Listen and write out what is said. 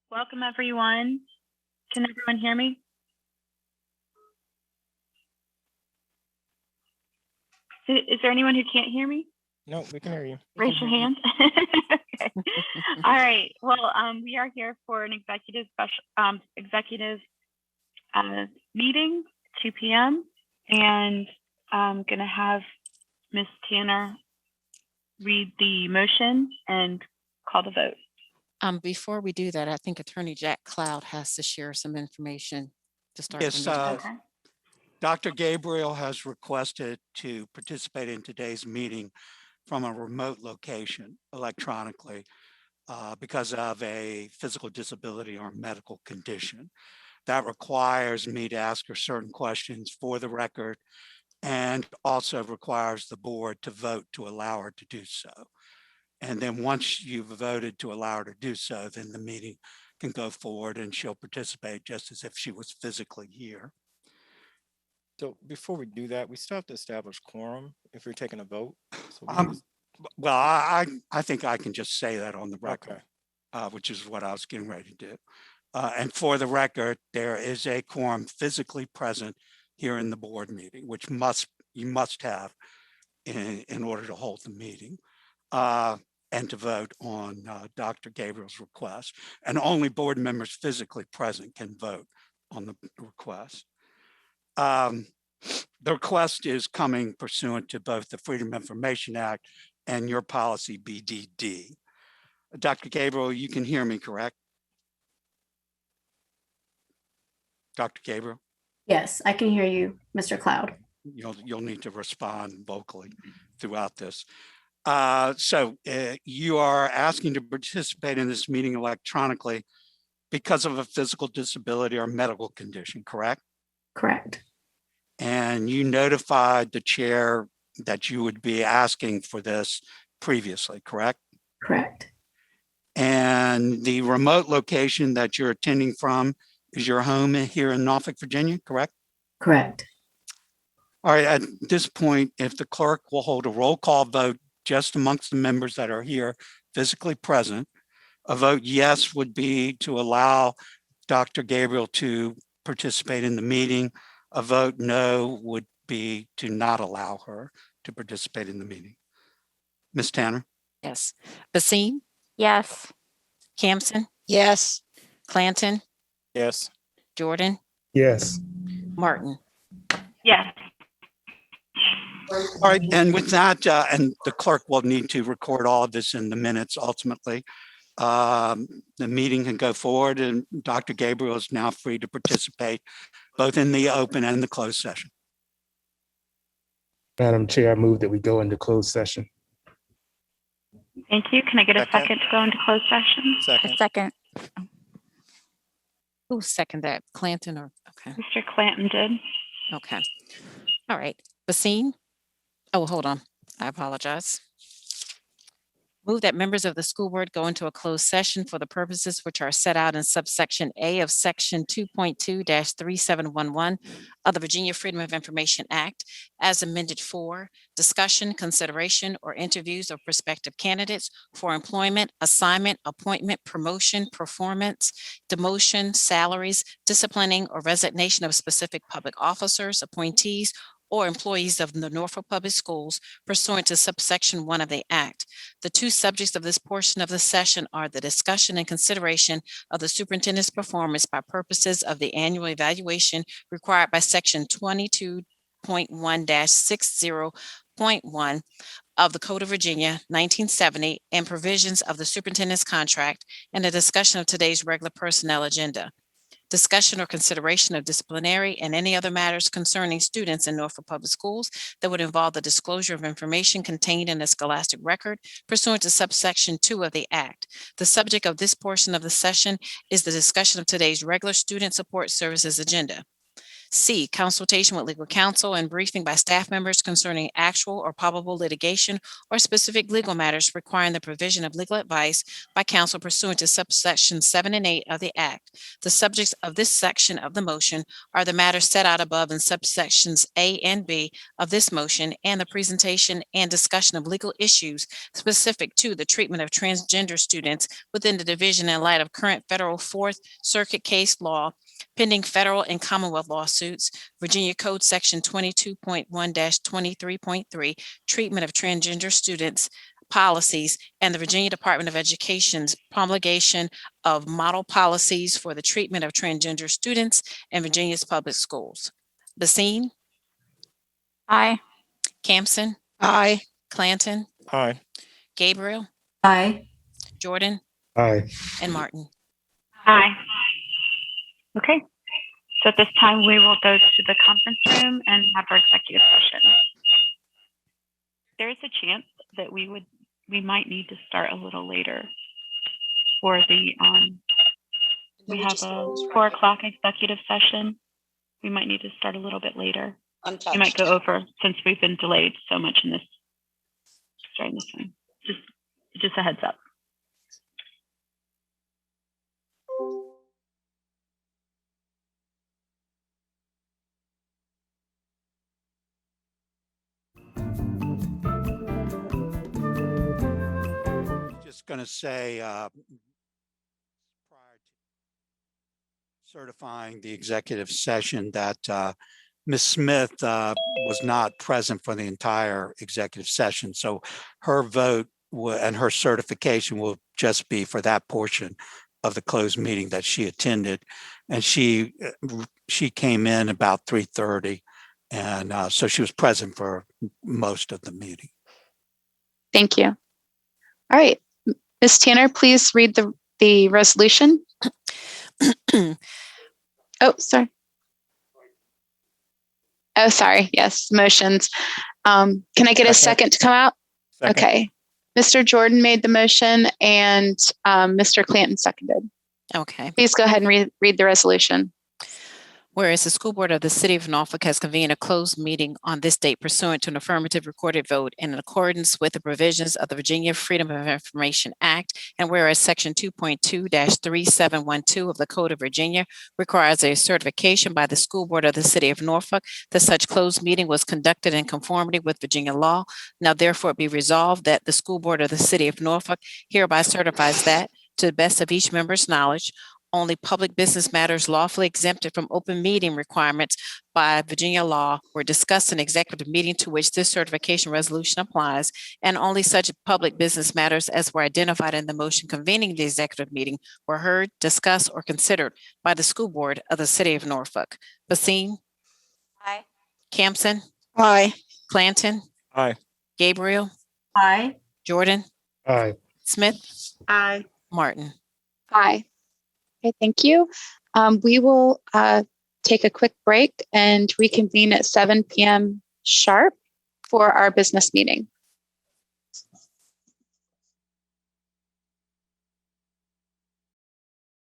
Welcome, everyone. Can everyone hear me? Is there anyone who can't hear me? No, we can hear you. Raise your hand. Okay. All right. Well, we are here for an executive meeting, 2 p.m. And I'm going to have Ms. Tanner read the motion and call the vote. Before we do that, I think Attorney Jack Cloud has to share some information to start. Yes, the meeting. Okay. Dr. Gabriel has requested to participate in today's meeting from a remote location electronically because of a physical disability or medical condition. That requires me to ask her certain questions for the record and also requires the board to vote to allow her to do so. And then once you've voted to allow her to do so, then the meeting can go forward and she'll participate just as if she was physically here. So before we do that, we still have to establish quorum if you're taking a vote. So Well, I think I can just say that on the record, okay. Which is what I was getting ready to do. And for the record, there is a quorum physically present here in the board meeting, which you must have in order to hold the meeting and to vote on Dr. Gabriel's request. And only board members physically present can vote on the request. The request is coming pursuant to both the Freedom of Information Act and your policy BDD. Dr. Gabriel, you can hear me, correct? Dr. Gabriel? Yes, I can hear you, Mr. Cloud. You'll need to respond vocally throughout this. So you are asking to participate in this meeting electronically because of a physical disability or medical condition, correct? Correct. And you notified the chair that you would be asking for this previously, correct? Correct. And the remote location that you're attending from is your home here in Norfolk, Virginia, correct? Correct. All right, at this point, if the clerk will hold a roll call vote just amongst the members that are here physically present, a vote yes would be to allow Dr. Gabriel to participate in the meeting. A vote no would be to not allow her to participate in the meeting. Ms. Tanner? Yes. Basine, Yes. Campson, Yes. Clanton, Yes. Jordan, Yes. Martin. Yes. All right, and with that, and the clerk will need to record all of this in the minutes ultimately. The meeting can go forward and Dr. Gabriel is now free to participate both in the open and the closed session. Madam Chair, I move that we go into closed session. Thank you. Can I get a Second. second to go into closed session? Second. Second. Who seconded that? Clanton or, okay, Mr. Clanton did. okay. All right. Basine. Oh, hold on. I apologize. Move that members of the school board go into a closed session for the purposes which are set out in subsection A of section 2.2-3711 of the Virginia Freedom of Information Act as amended for discussion, consideration, or interviews of prospective candidates for employment, assignment, appointment, promotion, performance, demotion, salaries, disciplining, or resignation of specific public officers, appointees, or employees of the Norfolk Public Schools pursuant to subsection 1 of the Act. The two subjects of this portion of the session are the discussion and consideration of the superintendent's performance by purposes of the annual evaluation required by section 22.1-60.1 of the Code of Virginia, 1970, and provisions of the superintendent's contract, and a discussion of today's regular personnel agenda. Discussion or consideration of disciplinary and any other matters concerning students in Norfolk Public Schools that would involve the disclosure of information contained in a scholastic record pursuant to subsection 2 of the Act. The subject of this portion of the session is the discussion of today's regular student support services agenda. C, consultation with legal counsel and briefing by staff members concerning actual or probable litigation or specific legal matters requiring the provision of legal advice by counsel pursuant to subsections 7 and 8 of the Act. The subjects of this section of the motion are the matters set out above in subsections A and B of this motion and the presentation and discussion of legal issues specific to the treatment of transgender students within the division in light of current federal Fourth Circuit case law, pending federal and Commonwealth lawsuits, Virginia Code Section 22.1-23.3, treatment of transgender students policies, and the Virginia Department of Education's promulgation of model policies for the treatment of transgender students in Virginia's public schools. Basine? Aye. Campson? Aye. Clanton? Aye. Gabriel? Aye. Jordan? Aye. And Martin. Aye. Okay. So at this time, we will go to the conference room and have our executive session. There is a chance that we might need to start a little later for the, we have a 4 o'clock executive session. We might need to start a little bit later. We might go over since we've been delayed so much in this, starting this one. Just a heads up. Just going to say, prior to certifying the executive session, that Ms. Smith was not present for the entire executive session. So her vote and her certification will just be for that portion of the closed meeting that she attended. And she came in about 3:30. And so she was present for most of the meeting. Thank you. All right. Ms. Tanner, please read the resolution. Oh, sorry. Oh, sorry. Yes, motions. Can I get a second to come out? Second. Okay. Mr. Jordan made the motion and Mr. Clanton seconded. Okay. Please go ahead and read the resolution. Whereas the school board of the city of Norfolk has convened a closed meeting on this date pursuant to an affirmative recorded vote in accordance with the provisions of the Virginia Freedom of Information Act, and whereas section 2.2-3712 of the Code of Virginia requires a certification by the school board of the city of Norfolk that such closed meeting was conducted in conformity with Virginia law. Now therefore be resolved that the school board of the city of Norfolk hereby certifies that, to the best of each member's knowledge, only public business matters lawfully exempted from open meeting requirements by Virginia law were discussed in executive meeting to which this certification resolution applies, and only such public business matters as were identified in the motion convening the executive meeting were heard, discussed, or considered by the school board of the city of Norfolk. Basine? Aye. Campson? Aye. Clanton? Aye. Gabriel? Aye. Jordan? Aye. Smith? Aye. Martin? Aye. Okay, thank you. We will take a quick break and reconvene at 7 p.m. sharp for our business meeting.